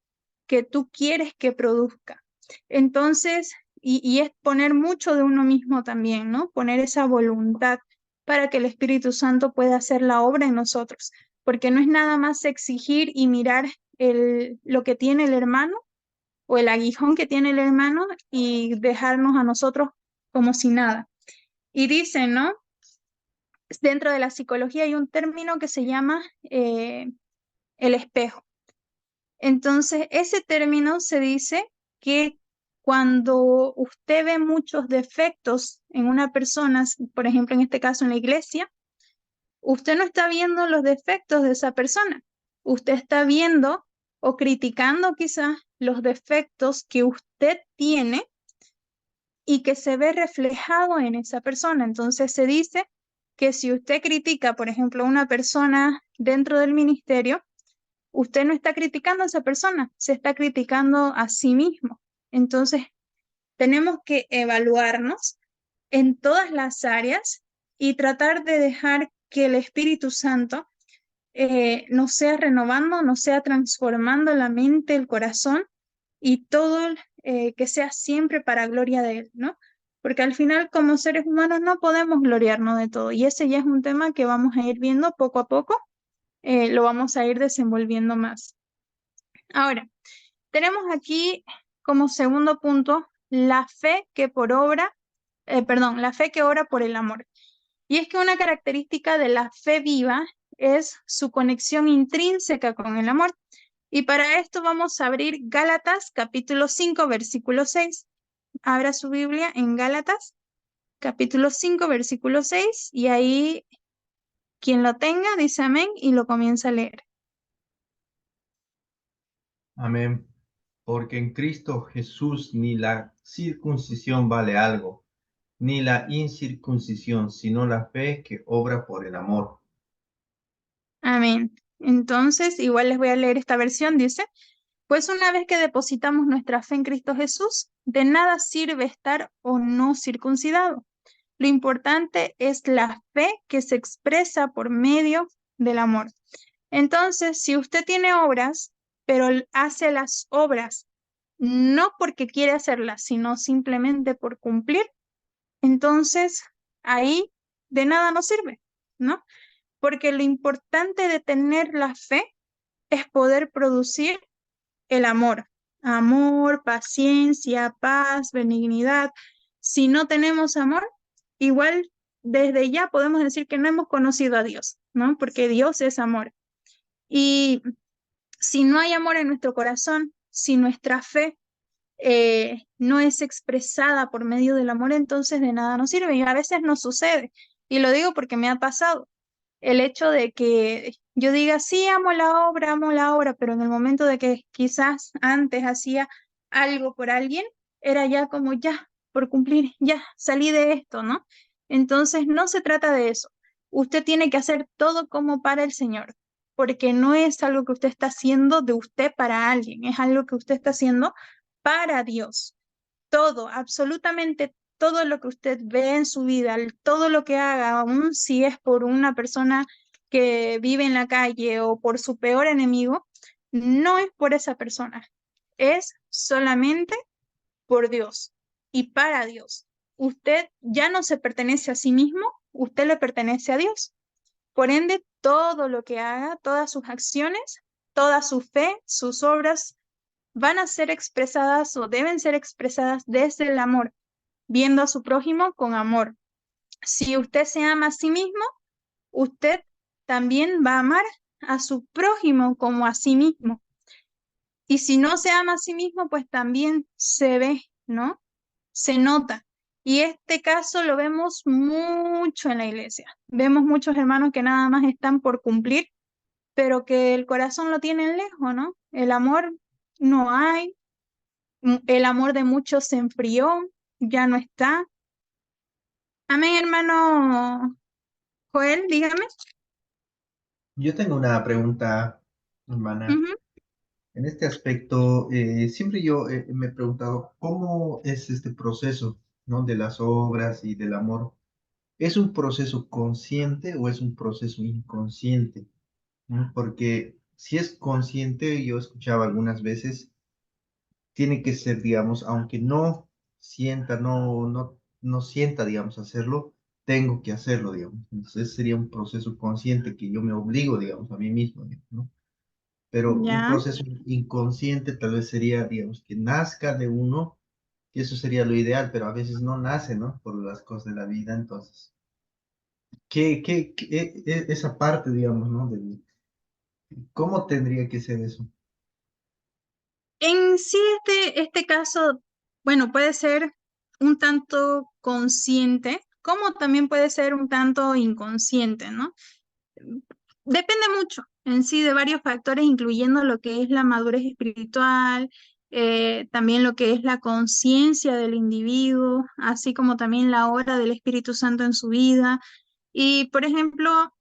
que tú quieres que produzca. Entonces, y es poner mucho de uno mismo también, ¿no? Poner esa voluntad para que el Espíritu Santo pueda hacer la obra en nosotros, porque no es nada más exigir y mirar lo que tiene el hermano o el aguijón que tiene el hermano y dejarnos a nosotros como si nada. Y dicen, ¿no? Dentro de la psicología hay un término que se llama el espejo. Entonces, ese término se dice que cuando usted ve muchos defectos en una persona, por ejemplo, en este caso en la iglesia, usted no está viendo los defectos de esa persona. Usted está viendo o criticando quizás los defectos que usted tiene y que se ve reflejado en esa persona. Entonces se dice que si usted critica, por ejemplo, a una persona dentro del ministerio, usted no está criticando a esa persona, se está criticando a sí mismo. Entonces, tenemos que evaluarnos en todas las áreas y tratar de dejar que el Espíritu Santo nos sea renovando, nos sea transformando la mente, el corazón y todo que sea siempre para gloria de Él, ¿no? Porque al final, como seres humanos, no podemos gloriarnos de todo. Y ese ya es un tema que vamos a ir viendo poco a poco, lo vamos a ir desenvolviendo más. Ahora, tenemos aquí como segundo punto la fe que por obra, la fe que obra por el amor. Y es que una característica de la fe viva es su conexión intrínseca con el amor. Y para esto vamos a abrir Gálatas capítulo 5, versículo 6. Abra su Biblia en Gálatas capítulo 5, versículo 6, y ahí quien lo tenga dice amén y lo comienza a leer. Amén. Porque en Cristo Jesús ni la circuncisión vale algo, ni la incircuncisión, sino la fe que obra por el amor. Amén. Entonces, igual les voy a leer esta versión, dice, pues una vez que depositamos nuestra fe en Cristo Jesús, de nada sirve estar o no circuncidado. Lo importante es la fe que se expresa por medio del amor. Entonces, si usted tiene obras, pero hace las obras no porque quiere hacerlas, sino simplemente por cumplir, entonces ahí de nada nos sirve, ¿no? Porque lo importante de tener la fe es poder producir el amor. Amor, paciencia, paz, benignidad. Si no tenemos amor, igual desde ya podemos decir que no hemos conocido a Dios, ¿no? Porque Dios es amor. Y si no hay amor en nuestro corazón, si nuestra fe no es expresada por medio del amor, entonces de nada nos sirve. Y a veces nos sucede. Y lo digo porque me ha pasado. El hecho de que yo diga, sí, amo la obra, pero en el momento de que quizás antes hacía algo por alguien, era ya como, ya, por cumplir, ya, salí de esto, ¿no? Entonces no se trata de eso. Usted tiene que hacer todo como para el Señor, porque no es algo que usted está haciendo de usted para alguien, es algo que usted está haciendo para Dios. Todo, absolutamente todo lo que usted ve en su vida, todo lo que haga, aun si es por una persona que vive en la calle o por su peor enemigo, no es por esa persona, es solamente por Dios y para Dios. Usted ya no se pertenece a sí mismo, usted le pertenece a Dios. Por ende, todo lo que haga, todas sus acciones, toda su fe, sus obras, van a ser expresadas o deben ser expresadas desde el amor, viendo a su prójimo con amor. Si usted se ama a sí mismo, usted también va a amar a su prójimo como a sí mismo. Y si no se ama a sí mismo, pues también se ve, ¿no? Se nota. Y este caso lo vemos mucho en la iglesia. Vemos muchos hermanos que nada más están por cumplir, pero que el corazón lo tienen lejos, ¿no? El amor no hay, el amor de muchos se enfrió, ya no está. Amén, hermano Joel, dígame. Yo tengo una pregunta, hermana. Ujú. En este aspecto, siempre yo me he preguntado cómo es este proceso, ¿no? De las obras y del amor. ¿Es un proceso consciente o es un proceso inconsciente? ¿No? Porque si es consciente, yo escuchaba algunas veces, tiene que ser, digamos, aunque no sienta, no sienta, digamos, hacerlo, tengo que hacerlo, digamos. Entonces sería un proceso consciente que yo me obligo, digamos, a mí mismo, ¿no? Pero un Ya. proceso inconsciente tal vez sería, digamos, que nazca de uno, que eso sería lo ideal, pero a veces no nace, ¿no? Por las cosas de la vida, entonces, esa parte, digamos, ¿no? ¿Cómo tendría que ser eso? En sí, este caso, bueno, puede ser un tanto consciente, como también puede ser un tanto inconsciente, ¿no? Depende mucho en sí de varios factores, incluyendo lo que es la madurez espiritual, también lo que es la conciencia del individuo, así como también la obra del Espíritu Santo en su vida. Y, por ejemplo,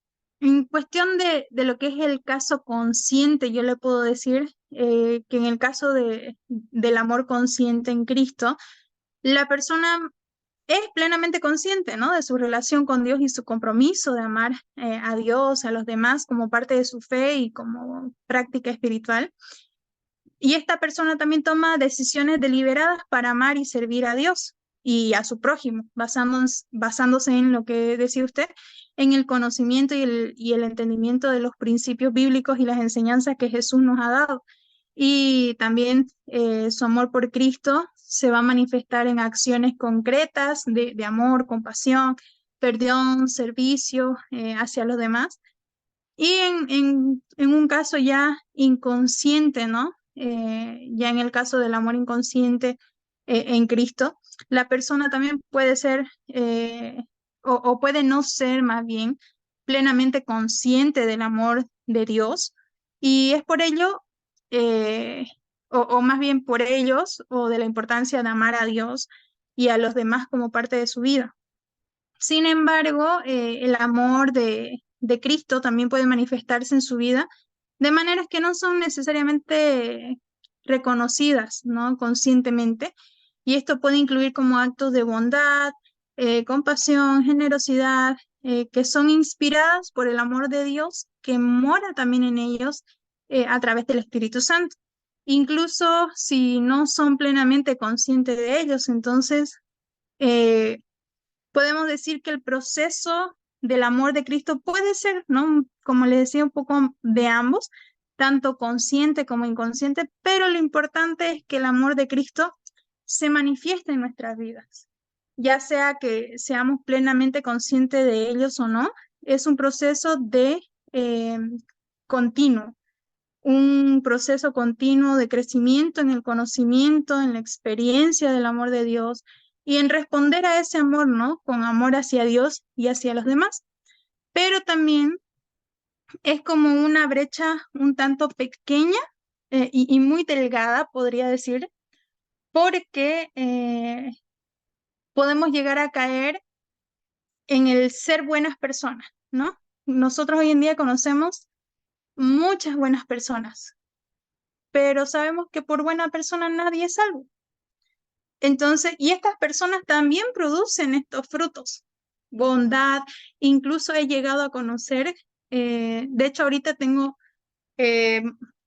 en cuestión de lo que es el caso consciente, yo le puedo decir que en el caso del amor consciente en Cristo, la persona es plenamente consciente, ¿no? De su relación con Dios y su compromiso de amar a Dios, a los demás, como parte de su fe y como práctica espiritual. Y esta persona también toma decisiones deliberadas para amar y servir a Dios y a su prójimo, basándose en lo que decía usted, en el conocimiento y el entendimiento de los principios bíblicos y las enseñanzas que Jesús nos ha dado. Y también su amor por Cristo se va a manifestar en acciones concretas de amor, compasión, perdón, servicio hacia los demás. Y en un caso ya inconsciente, ¿no? Ya en el caso del amor inconsciente en Cristo, la persona también puede ser, o puede no ser más bien, plenamente consciente del amor de Dios. Y es por ello, eh, o más bien por ellos, o de la importancia de amar a Dios y a los demás como parte de su vida. Sin embargo, el amor de Cristo también puede manifestarse en su vida de maneras que no son necesariamente reconocidas, ¿no? Conscientemente. Y esto puede incluir como actos de bondad, compasión, generosidad, que son inspiradas por el amor de Dios que mora también en ellos a través del Espíritu Santo. Incluso si no son plenamente conscientes de ellos, entonces eh, podemos decir que el proceso del amor de Cristo puede ser, ¿no? Como le decía, un poco de ambos, tanto consciente como inconsciente, pero lo importante es que el amor de Cristo se manifieste en nuestras vidas, ya sea que seamos plenamente conscientes de ellos o no, es un proceso de continuo, un proceso continuo de crecimiento en el conocimiento, en la experiencia del amor de Dios y en responder a ese amor, ¿no? Con amor hacia Dios y hacia los demás. Pero también es como una brecha un tanto pequeña y muy delgada, podría decir, porque podemos llegar a caer en el ser buenas personas, ¿no? Nosotros hoy en día conocemos muchas buenas personas, pero sabemos que por buena persona nadie es salvo. Entonces, y estas personas también producen estos frutos, bondad, incluso he llegado a conocer, de hecho ahorita tengo eh,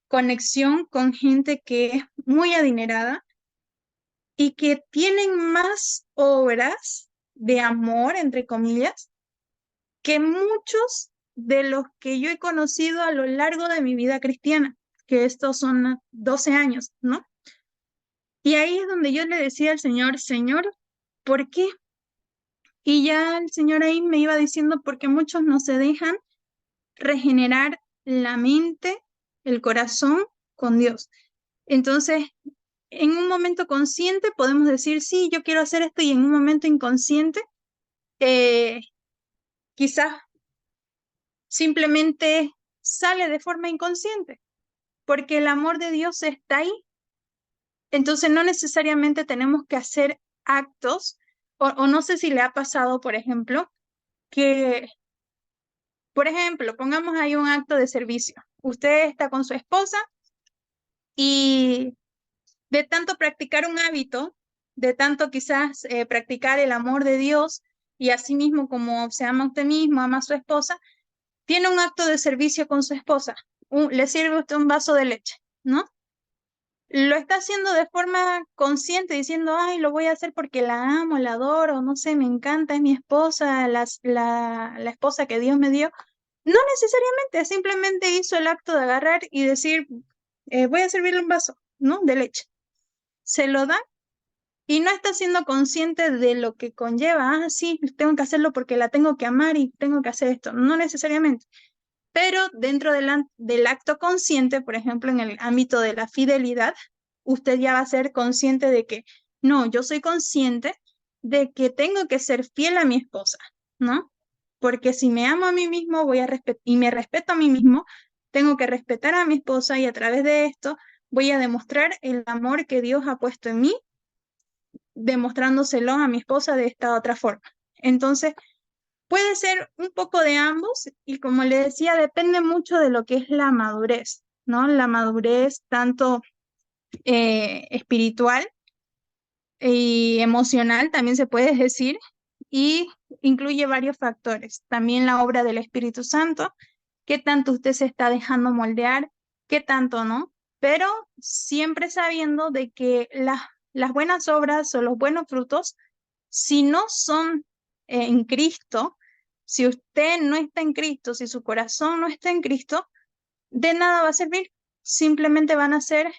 conexión con gente que es muy adinerada y que tienen más obras de amor, entre comillas, que muchos de los que yo he conocido a lo largo de mi vida cristiana, que estos son 12 años, ¿no? Y ahí es donde yo le decía al Señor, Señor, ¿por qué? Y ya el Señor ahí me iba diciendo, porque muchos no se dejan regenerar la mente, el corazón con Dios. Entonces, en un momento consciente podemos decir, sí, yo quiero hacer esto, y en un momento inconsciente, eh, quizás simplemente sale de forma inconsciente, porque el amor de Dios está ahí. Entonces, no necesariamente tenemos que hacer actos o no sé si le ha pasado, por ejemplo, que, por ejemplo, pongamos ahí un acto de servicio. Usted está con su esposa y de tanto practicar un hábito, de tanto quizás practicar el amor de Dios y así mismo como se ama a usted mismo, ama a su esposa, tiene un acto de servicio con su esposa. Le sirve usted un vaso de leche, ¿no? Lo está haciendo de forma consciente, diciendo, ay, lo voy a hacer porque la amo, la adoro, no sé, me encanta, es mi esposa, la esposa que Dios me dio. No necesariamente, simplemente hizo el acto de agarrar y decir, voy a servirle un vaso, ¿no? De leche. Se lo da y no está siendo consciente de lo que conlleva. Ah, sí, tengo que hacerlo porque la tengo que amar y tengo que hacer esto. No necesariamente. Pero dentro del acto consciente, por ejemplo, en el ámbito de la fidelidad, usted ya va a ser consciente de que, no, yo soy consciente de que tengo que ser fiel a mi esposa, ¿no? Porque si me amo a mí mismo, voy a y me respeto a mí mismo, tengo que respetar a mi esposa y a través de esto voy a demostrar el amor que Dios ha puesto en mí, demostrándoselo a mi esposa de esta otra forma. Entonces, puede ser un poco de ambos y como le decía, depende mucho de lo que es la madurez, ¿no? La madurez tanto espiritual y emocional también se puede decir y incluye varios factores. También la obra del Espíritu Santo, qué tanto usted se está dejando moldear, qué tanto no, pero siempre sabiendo de que las buenas obras o los buenos frutos, si no son en Cristo, si usted no está en Cristo, si su corazón no está en Cristo, de nada va a servir. Simplemente van a ser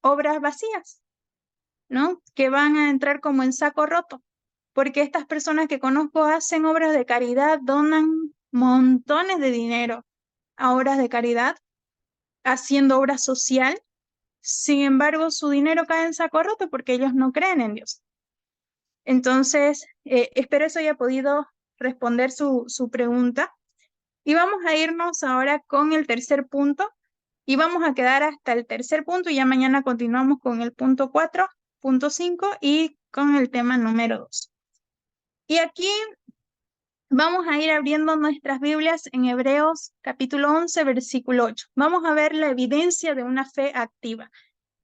obras vacías, ¿no? Que van a entrar como en saco roto, porque estas personas que conozco hacen obras de caridad, donan montones de dinero a obras de caridad, haciendo obra social. Sin embargo, su dinero cae en saco roto porque ellos no creen en Dios. Entonces, espero eso haya podido responder su pregunta. Y vamos a irnos ahora con el tercer punto y vamos a quedar hasta el tercer punto y ya mañana continuamos con el punto 4, punto 5 y con el tema número 2. Y aquí vamos a ir abriendo nuestras Biblias en Hebreos capítulo 11, versículo 8. Vamos a ver la evidencia de una fe activa.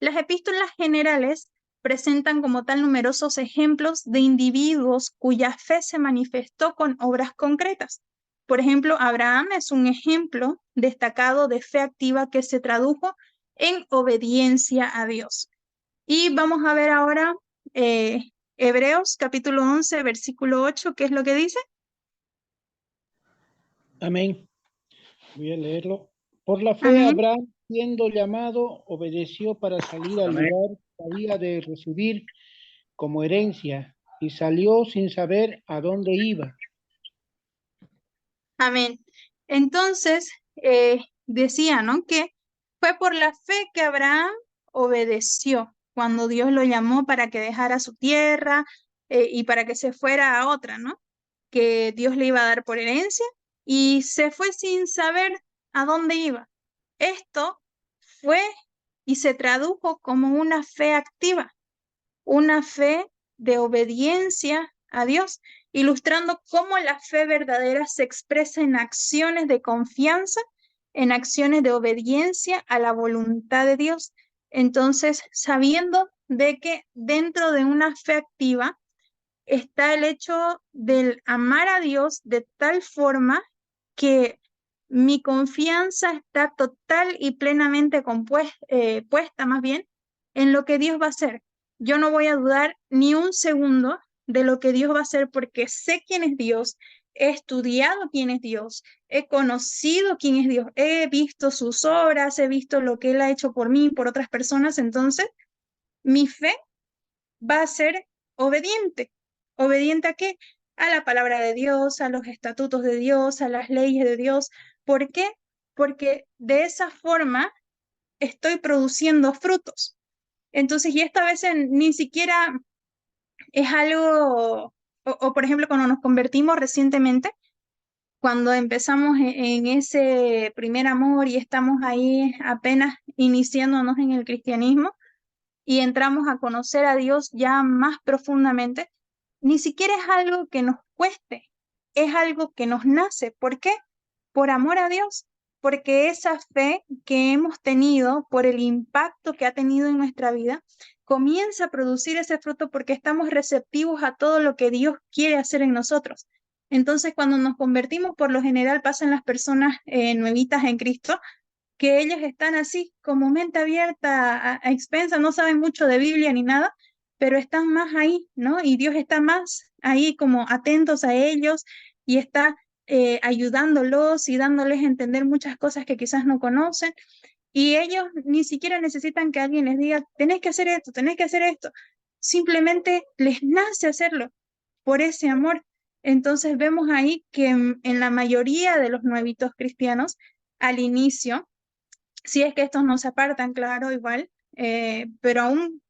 Las epístolas generales presentan como tal numerosos ejemplos de individuos cuya fe se manifestó con obras concretas. Por ejemplo, Abraham es un ejemplo destacado de fe activa que se tradujo en obediencia a Dios. Y vamos a ver ahora Hebreos capítulo 11, versículo 8, ¿qué es lo que dice? Amén. Voy a leerlo. Por la fe, Amén. Abraham, siendo llamado, obedeció para salir al lugar que había de recibir como herencia y salió sin saber a dónde iba. Amén. Entonces, decía, ¿no? Que fue por la fe que Abraham obedeció cuando Dios lo llamó para que dejara su tierra y para que se fuera a otra, ¿no? Que Dios le iba a dar por herencia y se fue sin saber a dónde iba. Esto fue y se tradujo como una fe activa, una fe de obediencia a Dios, ilustrando cómo la fe verdadera se expresa en acciones de confianza, en acciones de obediencia a la voluntad de Dios. Entonces, sabiendo de que dentro de una fe activa está el hecho del amar a Dios de tal forma que mi confianza está total y plenamente puesta más bien en lo que Dios va a hacer. Yo no voy a dudar ni un segundo de lo que Dios va a hacer porque sé quién es Dios, he estudiado quién es Dios, he conocido quién es Dios, he visto sus obras, he visto lo que Él ha hecho por mí y por otras personas. Entonces, mi fe va a ser obediente. ¿Obediente a qué? A la palabra de Dios, a los estatutos de Dios, a las leyes de Dios. ¿Por qué? Porque de esa forma estoy produciendo frutos. Entonces, y esto a veces ni siquiera es algo, por ejemplo, cuando nos convertimos recientemente, cuando empezamos en ese primer amor y estamos ahí apenas iniciándonos en el cristianismo y entramos a conocer a Dios ya más profundamente, Ni siquiera es algo que nos cueste, es algo que nos nace. ¿Por qué? Por amor a Dios, porque esa fe que hemos tenido, por el impacto que ha tenido en nuestra vida, comienza a producir ese fruto porque estamos receptivos a todo lo que Dios quiere hacer en nosotros. Entonces, cuando nos convertimos, por lo general pasan las personas nuevitas en Cristo, que ellos están así, como mente abierta, a expensa, no saben mucho de Biblia ni nada, pero están más ahí, ¿no? Y Dios está más ahí como atentos a ellos y está ayudándolos y dándoles a entender muchas cosas que quizás no conocen. Y ellos ni siquiera necesitan que alguien les diga, tenés que hacer esto, tenés que hacer esto. Simplemente les nace hacerlo por ese amor. Entonces vemos ahí que en la mayoría de los nuevitos cristianos, al inicio, si es que estos no se apartan, claro, igual, pero aún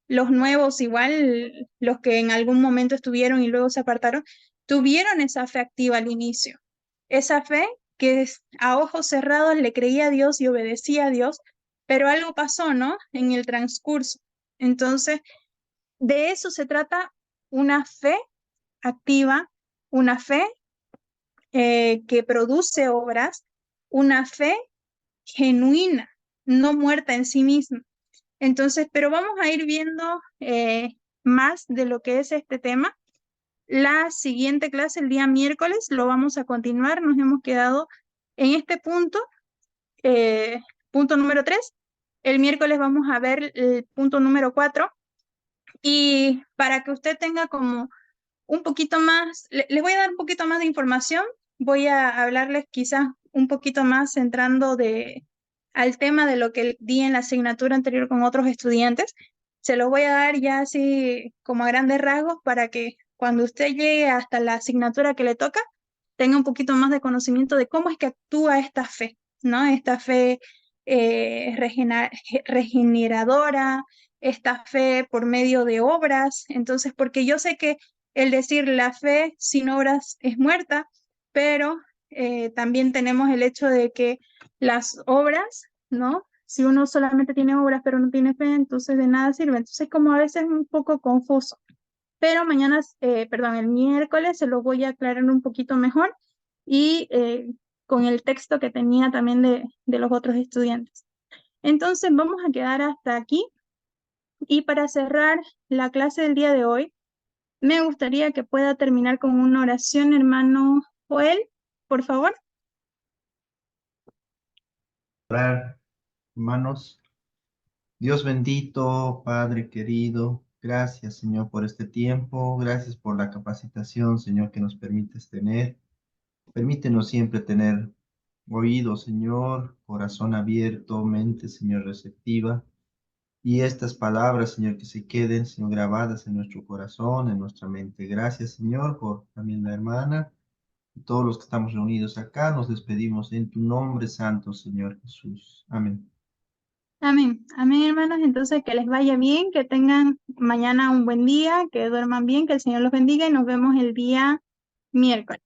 los nuevos, igual, los que en algún momento estuvieron y luego se apartaron, tuvieron esa fe activa al inicio. Esa fe que a ojos cerrados le creía a Dios y obedecía a Dios, pero algo pasó, ¿no? En el transcurso. Entonces, de eso se trata una fe activa, una fe que produce obras, una fe genuina, no muerta en sí misma. Entonces, pero vamos a ir viendo más de lo que es este tema. La siguiente clase, el día miércoles, lo vamos a continuar. Nos hemos quedado en este punto, punto número 3. El miércoles vamos a ver el punto número 4. Y para que usted tenga como un poquito más, les voy a dar un poquito más de información. Voy a hablarles quizás un poquito más centrando al tema de lo que di en la asignatura anterior con otros estudiantes. Se los voy a dar ya así como a grandes rasgos para que cuando usted llegue hasta la asignatura que le toca, tenga un poquito más de conocimiento de cómo es que actúa esta fe, ¿no? Esta fe regeneradora, esta fe por medio de obras. Entonces, porque yo sé que el decir la fe sin obras es muerta, pero también tenemos el hecho de que las obras, ¿no? Si uno solamente tiene obras pero no tiene fe, entonces de nada sirve. Entonces, como a veces es un poco confuso. Pero mañana, perdón, el miércoles se lo voy a aclarar un poquito mejor y con el texto que tenía también de los otros estudiantes. Entonces, vamos a quedar hasta aquí. Y para cerrar la clase del día de hoy, me gustaría que pueda terminar con una oración, hermano Joel, por favor. Orar, hermanos. Dios bendito, Padre querido, gracias, Señor, por este tiempo. Gracias por la capacitación, Señor, que nos permites tener. Permítenos siempre tener oído, Señor, corazón abierto, mente, Señor, receptiva. Y estas palabras, Señor, que se queden, Señor, grabadas en nuestro corazón, en nuestra mente. Gracias, Señor, por también la hermana y todos los que estamos reunidos acá. Nos despedimos en tu nombre santo, Señor Jesús. Amén. Amén. Amén, hermanos. Entonces, que les vaya bien, que tengan mañana un buen día, que duerman bien, que el Señor los bendiga y nos vemos el día miércoles.